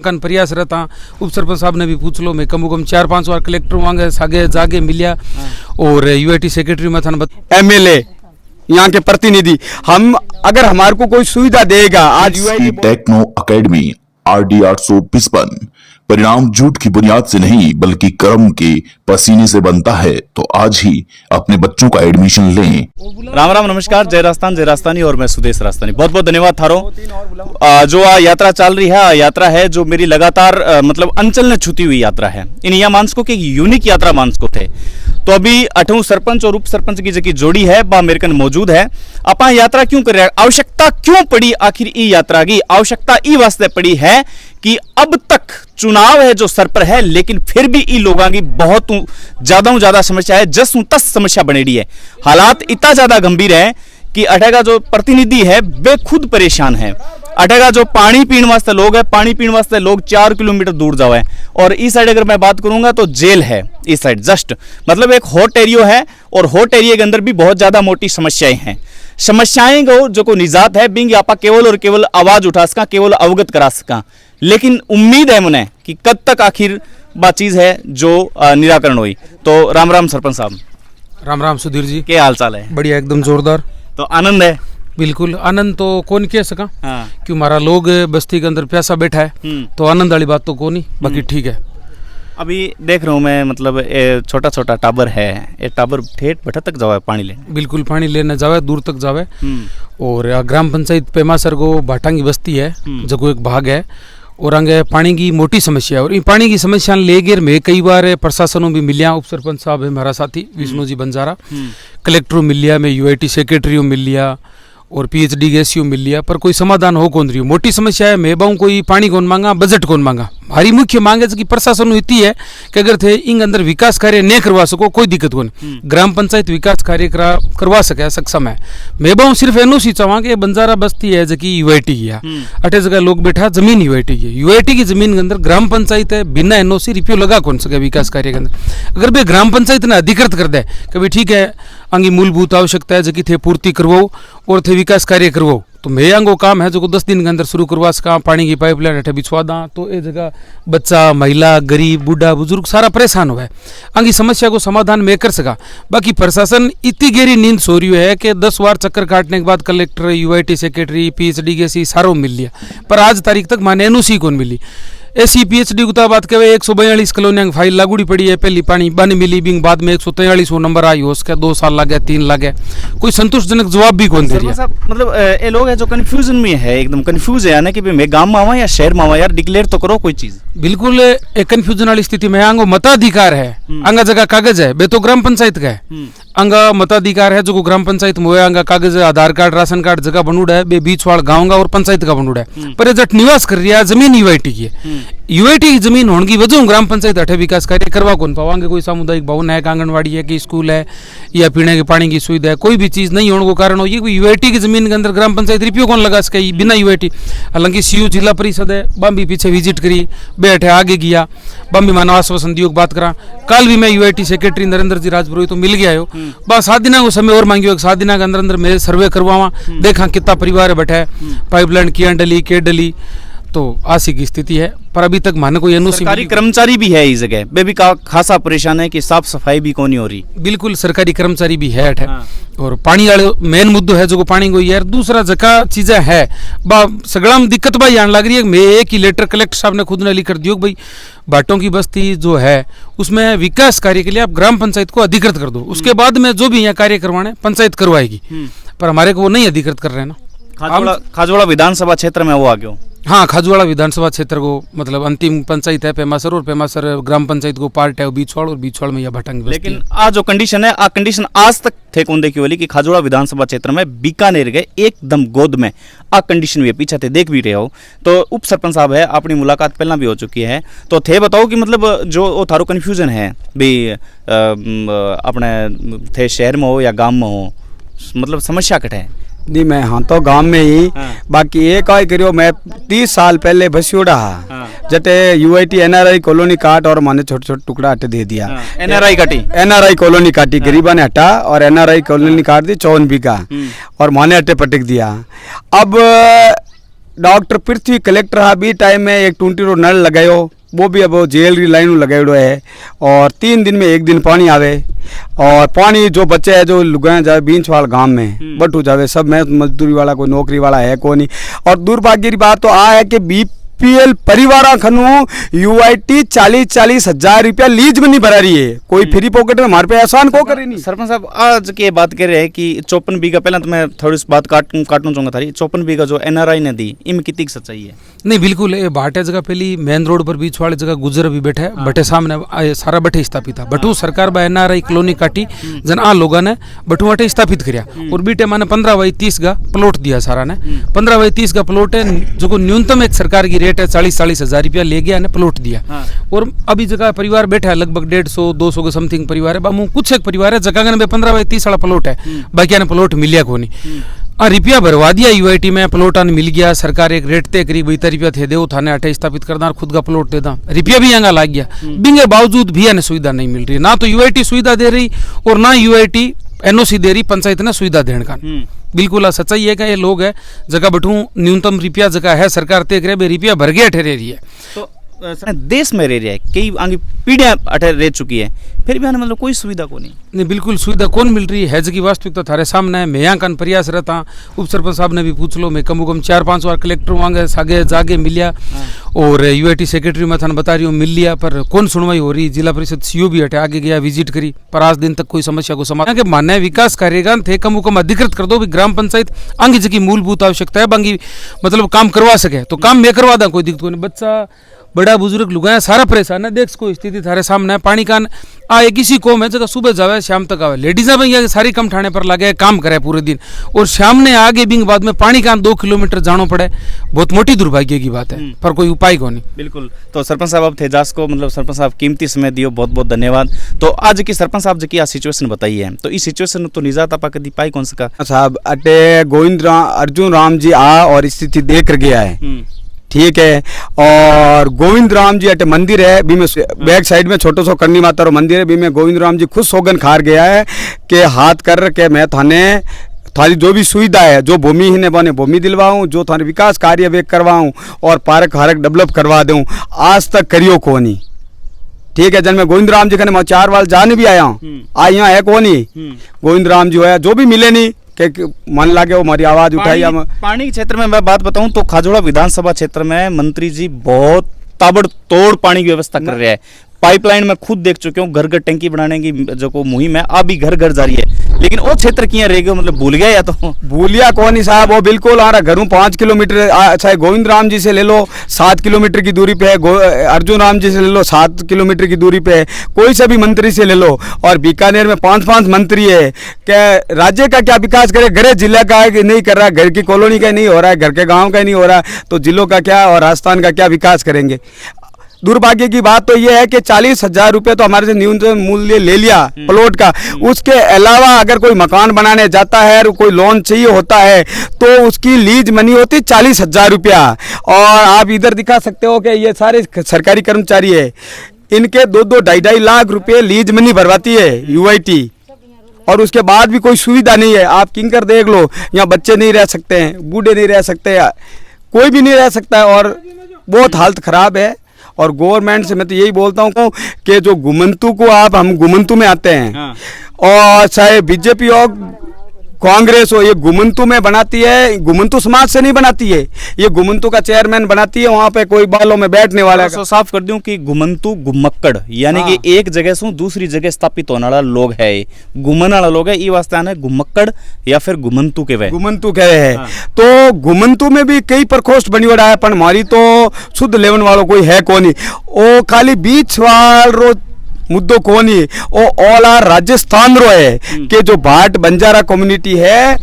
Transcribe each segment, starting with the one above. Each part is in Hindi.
कन प्रयास रहता। उप सरपंच साहब ने भी पूछ लो, मैं कम से कम 4-5 बार कलेक्टर मांगे सागे जागे मिलिया और यूआईटी सेक्रेटरी में था एमएलए यहाँ के प्रतिनिधि। हम अगर हमारे को कोई सुविधा देगा आज यूआईटी टेक्नो एकेडमी RD 855 परिणाम झूठ की बुनियाद से नहीं बल्कि कर्म के पसीने से बनता है, तो आज ही अपने बच्चों का एडमिशन लें। राम राम नमस्कार, जय राजस्थानी और मैं सुदेश राजस्थानी। बहुत बहुत धन्यवाद थारो। जो यात्रा चल रही है, यात्रा है जो मेरी लगातार मतलब अंचल ने छूती हुई यात्रा है। इन यह मानसको की यूनिक यात्रा मानसको थे। तो अभी 8वें सरपंच और उप सरपंच की जो जोड़ी है वह मेरे कन मौजूद है। आप यात्रा क्यों कर रहे हैं, आवश्यकता क्यों पड़ी आखिर ई यात्रा की? आवश्यकता ई वास्ते पड़ी है कि अब तक चुनाव है जो सर पर है, लेकिन फिर भी ई लोगों की बहुत ज्यादा समस्या है, जसों तस समस्या बनेड़ी है। हालात इतना ज्यादा गंभीर है कि अठेगा जो प्रतिनिधि है वे खुद परेशान है। अठेगा जो पानी पीने वास्ते लोग है, पानी पीने वास्ते लोग 4 किलोमीटर दूर जावे। और इस साइड अगर मैं बात करूंगा तो जेल है इस साइड, जस्ट मतलब एक हॉट एरिया है और हॉट एरिया के अंदर भी बहुत ज्यादा मोटी समस्याएं हैं। समस्याएं को जो को निजात है बिंग आपा केवल और केवल आवाज उठा सका, केवल अवगत करा सका। लेकिन उम्मीद है मुझे कि कब तक आखिर बात चीज है जो निराकरण हुई। तो राम राम सरपंच साहब। राम राम सुधीर जी, क्या हाल चाल है? बढ़िया, एकदम जोरदार। तो आनंद है? बिल्कुल आनंद तो कौन कह सका। हाँ। क्यों हमारा लोग बस्ती के अंदर प्यासा बैठा है तो आनंद वाली बात तो कौन ही, बाकी ठीक है। अभी देख रहा हूँ मैं, मतलब छोटा छोटा टाबर है, ये टाबर ठेठ भट्टा तक जावे पानी लेने। बिल्कुल पानी लेने जावे, दूर तक जावे। और ग्राम पंचायत पेमासर को भाटांगी बस्ती है जो एक भाग है और आगे पानी की मोटी समस्या है। और इन पानी की समस्या ले गिर में कई बार प्रशासनों भी मिलिया। उप सरपंच साहब है हमारा साथी विष्णु जी बंजारा, कलेक्टर मिल लिया, मैं यूआईटी सेक्रेटरी मिल लिया और PhD गेसियो मिल लिया, पर कोई समाधान हो कौन रही। मोटी समस्या है, मैं बाऊ कोई पानी कौन मांगा, बजट कौन मांगा। हमारी मुख्य मांग है कि प्रशासन इतनी है कि अगर थे इन अंदर विकास कार्य नहीं करवा सको कोई दिक्कत कौन। ग्राम पंचायत विकास कार्य करवा सके सक्षम है। मैं बाऊ सिर्फ एनओसी चाहवा कि बंजारा बस्ती है जबकि यूआईटी की है, अठे जगह लोग बैठा जमीन यूआईटी की है। यूआईटी की जमीन के अंदर ग्राम पंचायत है, बिना एनओसी रिप्यू लगा कौन सके विकास कार्य के अंदर। अगर भाई ग्राम पंचायत ने अधिकृत कर दे कि ठीक है आंगी मूलभूत आवश्यकता है जबकि थे पूर्ति करवाओ और थे विकास कार्य करवाओ, तो मैं आंगो काम है जो 10 दिन के अंदर शुरू करवा सका। पानी की पाइपलाइन अठे बिछवा दा तो ये जगह बच्चा, महिला, गरीब, बूढ़ा, बुजुर्ग सारा परेशान हुआ है। आंगी समस्या को समाधान मैं कर सका। बाकी प्रशासन इतनी गहरी नींद सो रही है कि 10 बार चक्कर काटने के बाद कलेक्टर, यूआईटी सेक्रेटरी, PhD के सी सारों मिल लिया, पर आज तारीख तक माने एनओसी कौन मिली। ऐसी PhD को बात कहे 142 कॉलोनियां की फाइल लागूड़ी पड़ी है, पहली पानी बन मिली बिंग बाद में 143 नंबर आई हो, उसके 2 साल लगे, 3 लगे, कोई संतोषजनक जवाब भी कौन दे रहा। मतलब ये लोग है जो कंफ्यूजन में है, एकदम कंफ्यूज है यानी कि मैं गांव में आवा या शहर में आवा, यार डिक्लेयर तो करो कोई चीज। बिल्कुल एक कंफ्यूजन वाली स्थिति में आंगो मताधिकार है, अंगा जगह कागज है, बे तो ग्राम पंचायत का है। अंगा मताधिकार है जो ग्राम पंचायत में हुआ, अंगा कागज, आधार कार्ड, राशन कार्ड जगह बनूड़ा है, बे बीच वाल गाँव और पंचायत का बनूड़ा है, पर जट निवास कर रही है जमीन यूआईटी की है। यूआईटी की जमीन होने की वजह ग्राम पंचायत अठे विकास कार्य करवा कौन पावांगे। कोई सामुदायिक भवन है, आंगनवाड़ी है, कि स्कूल है या पीने के पानी की सुविधा है, कोई भी चीज नहीं होने को कारण हो ये यूआईटी की जमीन के अंदर ग्राम पंचायत रिप्यू कौन लगा सके बिना यूआईटी। हालांकि CU जिला परिषद है, बम भी पीछे विजिट करी, बे अठे आगे गया, बम भी मानव आश्वासन दियो बात करा। कल भी मैं यूआईटी सेक्रेटरी नरेंद्र जी राजपुरोहित तो मिल गया हो, बस 7 दिन को समय और मांगियो, 7 दिन के अंदर मैं सर्वे करवावा, देखा कितना परिवार बैठा है, पाइपलाइन किया डली के डली, तो आसी की स्थिति है। पर अभी तक माने कोई एनओसी। सरकारी कर्मचारी भी है इस जगह, वे भी खासा परेशान है कि साफ सफाई भी कोनी हो रही। बिल्कुल सरकारी कर्मचारी भी है अठे। और पानी वाले मेन मुद्दो है जो पानी को यार दूसरा जगह चीजें है बा सगड़ा में दिक्कत भाई आने लग रही है। मैं एक ही लेटर कलेक्टर साहब ने खुद ने लिख कर दियो भाई भाटों की बस्ती जो है उसमें विकास कार्य के लिए आप ग्राम पंचायत को अधिकृत कर दो, उसके बाद में जो भी यहाँ कार्य करवाने पंचायत करवाएगी। पर हमारे को वो नहीं अधिकृत कर रहे हैं ना। खाजवाड़ा विधानसभा क्षेत्र में वो आ गया। हाँ, खाजवाड़ा विधानसभा क्षेत्र को मतलब अंतिम पंचायत है पेमासर, और पेमासर ग्राम पंचायत को पार्ट है बीचवाड़, और बीचवाड़ में यह भटंग। लेकिन आज जो कंडीशन है, आ कंडीशन आज तक थे कौन देखी वाली कि खाजवाड़ा विधानसभा क्षेत्र में बीकानेर गए एकदम गोद में आ कंडीशन भी पीछे थे देख भी रहे हो। तो उप सरपंच साहब है, अपनी मुलाकात पहला भी हो चुकी है, तो थे बताओ कि मतलब जो थारो कन्फ्यूजन है भी अपने थे शहर में हो या गाँव में हो, मतलब समस्या कट है। नहीं मैं हाँ तो गांव में ही बाकी एक आई करियो। मैं 30 साल पहले बसियोड़ा जटे यूआईटी NRI कॉलोनी काट और माने छोटे छोटे टुकड़ा हटे दे दिया। NRI कॉलोनी काटी गरीबा ने हटा और NRI कॉलोनी काट दी 54 बीघा और माने हटे पटक दिया। अब डॉक्टर पृथ्वी कलेक्टर हा बी टाइम में एक 20 रो नल लगायो, वो भी अब जेल री लाइन लगायो है, और 3 दिन में 1 दिन पानी आवे, और पानी जो बच्चे है जो लुगाए जाए बींच वाला गांव में बटू जावे, सब में मजदूरी वाला कोई नौकरी वाला है को नहीं। और दुर्भाग्य की बात तो आ है कि बीपीएल परिवार खनू यूआईटी 40-40 हजार रुपया लीज में नहीं भरा रही है, कोई फ्री पॉकेट में हमारे पे एहसान को करे नहीं। सरपंच साहब आज की बात कर रहे हैं कि 54 बीघा, पहले तो मैं थोड़ी सी बात काटना चाहूंगा थारी, 54 बीघा जो एनआरआई ने दी, इनमें कितनी सच्चाई है? नहीं बिल्कुल, ये भाटे जगह पहली मेन रोड पर बीच वाले जगह गुजर भी बैठे है, बटे सामने सारा बटे स्थापित था, बटू सरकार बा एनआरआई कॉलोनी काटी जन आ लोगों ने बटू बटे स्थापित किया, और बीटे माने 15/30 का प्लॉट दिया सारा ने, 15/30 का प्लॉट है जो न्यूनतम एक सरकार की रेट है 40-40 हजार रुपया ले गया ने प्लॉट दिया। और अभी जगह परिवार बैठा है लगभग 150-200 के समथिंग परिवार है, बामू कुछ एक परिवार है जगह में 15/30 वाला प्लॉट है, बाकी ने प्लॉट मिलिया को नहीं, रुपया भरवा दिया यूआईटी में, प्लॉट आने मिल गया, सरकार एक रेट तय करी 72 रुपया थे दो थाने अठे स्थापित करना, खुद का प्लॉट देता, रुपया भी यहाँ लग गया, बिंगे बावजूद भी यानी सुविधा नहीं मिल रही, ना तो यूआईटी सुविधा दे रही और ना यूआईटी एनओसी दे रही पंचायत ने सुविधा देने का। बिल्कुल सच्चाई है कि ये लोग है जगह बठू न्यूनतम रुपया जगह है सरकार तय करे, रुपया भर गया ठहरे रही है। तो देश में रह रहा है, कई आगे पीढ़ियां अठे रह चुकी है, फिर भी मतलब कोई सुविधा को नहीं बिल्कुल सुविधा कौन मिल रही है जगह वास्तविकता थारे सामने है। मैं यहाँ का प्रयास रहता, उप सरपंच साहब ने भी पूछ लो, मैं कम 4-5 बार कलेक्टर वांगे सागे जागे मिलिया, और यूआईटी सेक्रेटरी मैं थाने बता रही हूँ मिल लिया, पर कौन सुनवाई हो रही। जिला परिषद सीओ भी हटे आगे गया, विजिट करी, पर आज दिन तक कोई समस्या को समाधान के मान्य विकास कार्यगा थे कम अधिकृत कर दो भी ग्राम पंचायत आगे जगह मूलभूत आवश्यकता है बांगी मतलब काम करवा सके तो काम मैं करवा दा, कोई दिक्कत नहीं। बच्चा बड़ा बुजुर्ग लुगाया सारा परेशान है, देख कोई स्थिति थारे सामने है, पानी का आ एक किसी को में जगह सुबह जावे शाम तक आवे, लेडीजा भैया सारी कम ठाणे पर लगे काम करे पूरे दिन, और शाम ने आगे बिंग बाद में पानी का 2 किलोमीटर जाना पड़े, बहुत मोटी दुर्भाग्य की बात है, पर कोई उपाय को नहीं। बिल्कुल। तो सरपंच साहब अब थेजास को मतलब सरपंच साहब कीमती समय दियो, बहुत बहुत धन्यवाद। तो आज की सरपंच साहब जी सिचुएशन बताई है, तो इस सिचुएशन तो निजात आपा कदी पाई कौन सका साहब अटे गोविंद अर्जुन राम जी आ और स्थिति देख कर गया है, ठीक है। और गोविंद राम जी अटे मंदिर है भी में बैक साइड में छोटो सो करनी माता रो मंदिर है, भी में गोविंद राम जी खुद सोगन खार गया है कि हाथ कर के मैं थाने थारी जो भी सुविधा है, जो भूमि ही ने बने भूमि दिलवाऊं, जो थाने विकास कार्य वे करवाऊं और पार्क हारक डेवलप करवा दूं, आज तक करियो को नहीं, ठीक है। जन मैं गोविंद राम जी कने मैं 4 बार जाने भी आया हूँ, आई यहाँ है को नहीं, गोविंद राम जी है जो भी मिले नहीं कि मन लागे वो हमारी आवाज उठाई। पानी के क्षेत्र में मैं बात बताऊं तो खाजोड़ा विधानसभा क्षेत्र में मंत्री जी बहुत ताबड़तोड़ पानी की व्यवस्था कर रहे हैं, पाइपलाइन में खुद देख चुके हूँ, घर घर टंकी बनाने की जो को मुहिम है अभी घर घर जारी है, लेकिन वो क्षेत्र किया रह गए मतलब भूल गया या तो भूलिया कौन ही साहब, वो बिल्कुल आ रहा घरों 5 किलोमीटर, चाहे गोविंद राम जी से ले लो 7 किलोमीटर की दूरी पे है, अर्जुन राम जी से ले लो 7 किलोमीटर की दूरी पे है, कोई से भी मंत्री से ले लो, और बीकानेर में 5-5 मंत्री है, क्या राज्य का क्या विकास करे, घर जिला का नहीं कर रहा, घर की कॉलोनी का नहीं हो रहा है, घर के गाँव का नहीं हो रहा, तो जिलों का क्या और राजस्थान का क्या विकास करेंगे। दुर्भाग्य की बात तो यह है कि 40,000 रुपये तो हमारे से न्यूनतम मूल्य ले लिया प्लॉट का, उसके अलावा अगर कोई मकान बनाने जाता है और कोई लोन चाहिए होता है तो उसकी लीज मनी होती 40,000 रुपया। और आप इधर दिखा सकते हो कि ये सारे सरकारी कर्मचारी है, इनके 2-2 ढाई लाख रुपये लीज मनी भरवाती है यूआईटी, और उसके बाद भी कोई सुविधा नहीं है। आप किंकर देख लो, यहाँ बच्चे नहीं रह सकते हैं, बूढ़े नहीं रह सकते, कोई भी नहीं रह सकता है, और बहुत हालत ख़राब है। और गवर्नमेंट से मैं तो यही बोलता हूँ कि जो गुमंतु को हम गुमंतु में आते हैं, और चाहे बीजेपी हो कांग्रेस हो, ये गुमंतु में बनाती है, गुमंतु समाज से नहीं बनाती है, ये गुमंतु का चेयरमैन बनाती है, वहाँ पे कोई बालों में बैठने वाला है। साफ कर दूं कि गुमंतु गुमक्कड़ यानी कि एक जगह से दूसरी जगह स्थापित होने वाला लोग है, गुमन वाला लोग है, ये वास्ते आने गुमक्कड़ या फिर गुमंतु के वे गुमंतु कहे है। तो गुमंतु में भी कई प्रकोष्ठ बनी वड़ा है, पर हमारी तो शुद्ध लेवन वालों कोई है कौन ही, वो खाली बीच वाल मुद्दों को नहीं, वो ऑल आर राजस्थान रो है कि जो भाट बंजारा कम्युनिटी है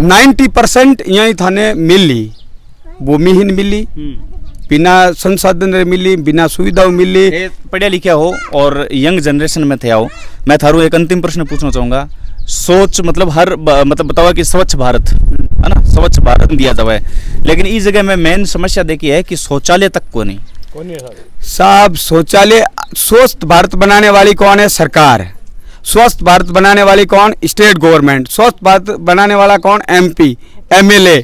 90% यही थाने मिली, भूमि ही मिली, बिना संसाधन मिली, बिना सुविधा मिली। पढ़िया लिखा हो और यंग जनरेशन में थे आओ, मैं थारू एक अंतिम प्रश्न पूछना चाहूंगा। सोच मतलब हर मतलब बतावा कि स्वच्छ भारत है ना, स्वच्छ भारत दिया जाए, लेकिन इस जगह में मेन समस्या देखी है कि शौचालय तक को नहीं साहब। शौचालय स्वस्थ भारत बनाने वाली कौन है? सरकार। स्वस्थ भारत बनाने वाली कौन? State government. स्वस्थ भारत बनाने वाला कौन? MP MLA,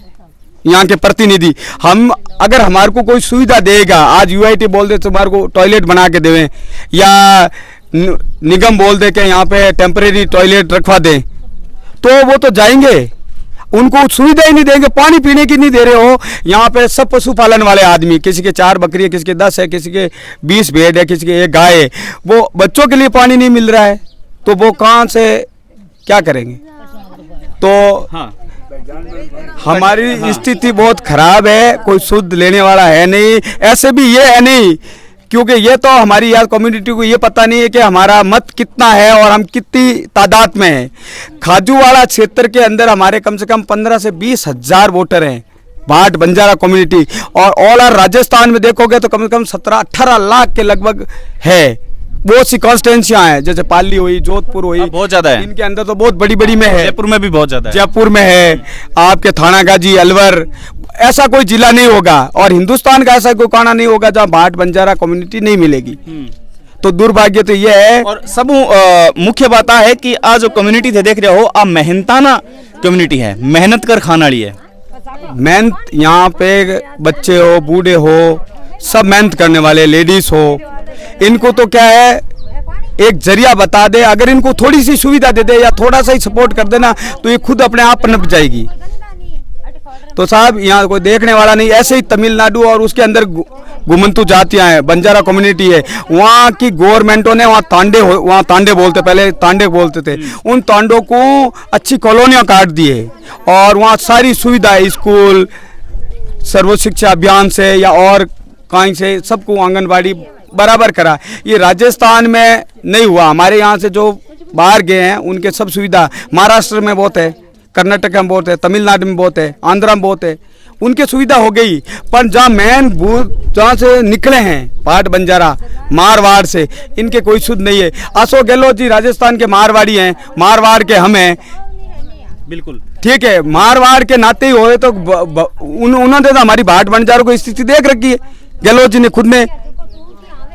यहाँ के प्रतिनिधि, हम अगर हमारे को कोई सुविधा देगा, आज यूआईटी बोल दे तुम्हारे को टॉयलेट बना के देवें या निगम बोल दे के यहाँ पे टेम्परेरी टॉयलेट रखवा दें, तो वो तो जाएंगे, उनको सुविधा ही नहीं देंगे, पानी पीने की नहीं दे रहे हो। यहाँ पे सब पशुपालन वाले आदमी, किसी के 4 बकरी है, किसी के 10 है, किसी के 20 भेड़ है, किसी के 1 गाय है, वो बच्चों के लिए पानी नहीं मिल रहा है, तो वो कहाँ से क्या करेंगे। तो हाँ, हमारी स्थिति बहुत खराब है, कोई शुद्ध लेने वाला है नहीं। ऐसे भी ये है नहीं, क्योंकि ये तो हमारी यार कम्युनिटी को ये पता नहीं है कि हमारा मत कितना है और हम कितनी तादाद में हैं। खाजूवाड़ा क्षेत्र के अंदर हमारे कम से कम 15 से 20 हजार वोटर हैं, भाट बंजारा कम्युनिटी, और ऑल ओवर राजस्थान में देखोगे तो कम से कम 17-18 लाख के लगभग है। बहुत सी कॉन्स्टिट्यूंसियां हैं, जैसे पाली हुई, जोधपुर हुई, बहुत ज्यादा है, इनके अंदर तो बहुत बड़ी बड़ी में है, जयपुर में भी बहुत ज्यादा है, जयपुर में है, आपके थानागाजी, अलवर, ऐसा कोई जिला नहीं होगा और हिंदुस्तान का ऐसा कोई कोना नहीं होगा जहाँ भाट बंजारा कम्युनिटी नहीं मिलेगी। तो दुर्भाग्य तो ये है। और सब मुख्य बात है कि आज जो कम्युनिटी थे देख रहे हो, आप मेहनताना कम्युनिटी है, मेहनत कर खाना लिए मेहनत, यहाँ पे बच्चे हो, बूढ़े हो, सब मेहनत करने वाले, लेडीज हो, इनको तो क्या है, एक जरिया बता दे, अगर इनको थोड़ी सी सुविधा दे दे या थोड़ा सा ही सपोर्ट कर देना तो ये खुद अपने आप पनप जाएगी। तो साहब यहाँ कोई देखने वाला नहीं। ऐसे ही तमिलनाडु और उसके अंदर घुमंतु जातियां हैं, बंजारा कम्युनिटी है, वहाँ की गवर्नमेंटों ने वहाँ तांडे बोलते, पहले तांडे बोलते थे, उन तांडों को अच्छी कॉलोनियाँ काट दिए और वहाँ सारी सुविधा, स्कूल, सर्व शिक्षा अभियान से या और कहीं से सबको आंगनबाड़ी बराबर करा। ये राजस्थान में नहीं हुआ। हमारे यहाँ से जो बाहर गए हैं उनके सब सुविधा महाराष्ट्र में बहुत है, कर्नाटक में बहुत है, तमिलनाडु में बहुत है, आंध्रा में बहुत है, उनके सुविधा हो गई। पर जहाँ मेन जहाँ से निकले हैं भाट बंजारा मारवाड़ से, इनके कोई शुद्ध नहीं है। अशोक गहलोत जी राजस्थान के मारवाड़ी हैं, मारवाड़ के हम हैं, बिल्कुल ठीक है, मारवाड़ के नाते ही हुए तो उन्होंने तो हमारी भाट बंजारों को स्थिति देख रखी है गहलोत जी ने खुद ने।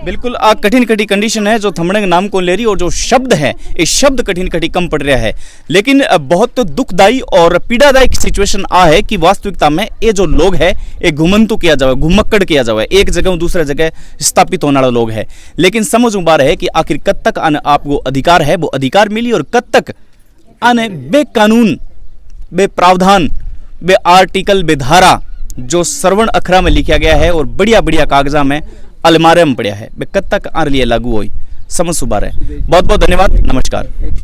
बिल्कुल कठिन कठी कंडीशन है जो थमड़ंग नाम को ले रही, और जो शब्द है ये शब्द कठिन कठी कम पड़ रहा है, लेकिन बहुत दुखदायी और पीड़ादायक सिचुएशन आ है कि वास्तविकता में ये जो लोग है ये घुमंतु किया जावे, घुमक्कड़ किया जावे, एक जगह दूसरे जगह स्थापित होने वाला लोग है। लेकिन समझ में बार है कि आखिर कब तक आने आपको अधिकार है, वो अधिकार मिली, और कब तक आने बेकानून, बे प्रावधान, बे आर्टिकल, बे धारा जो श्रवण अखरा में लिखा गया है और बढ़िया बढ़िया कागजा में अलमारे में पड़ा है, कब तक आर लिए लागू हुई समझ सुबह है। बहुत बहुत धन्यवाद, नमस्कार।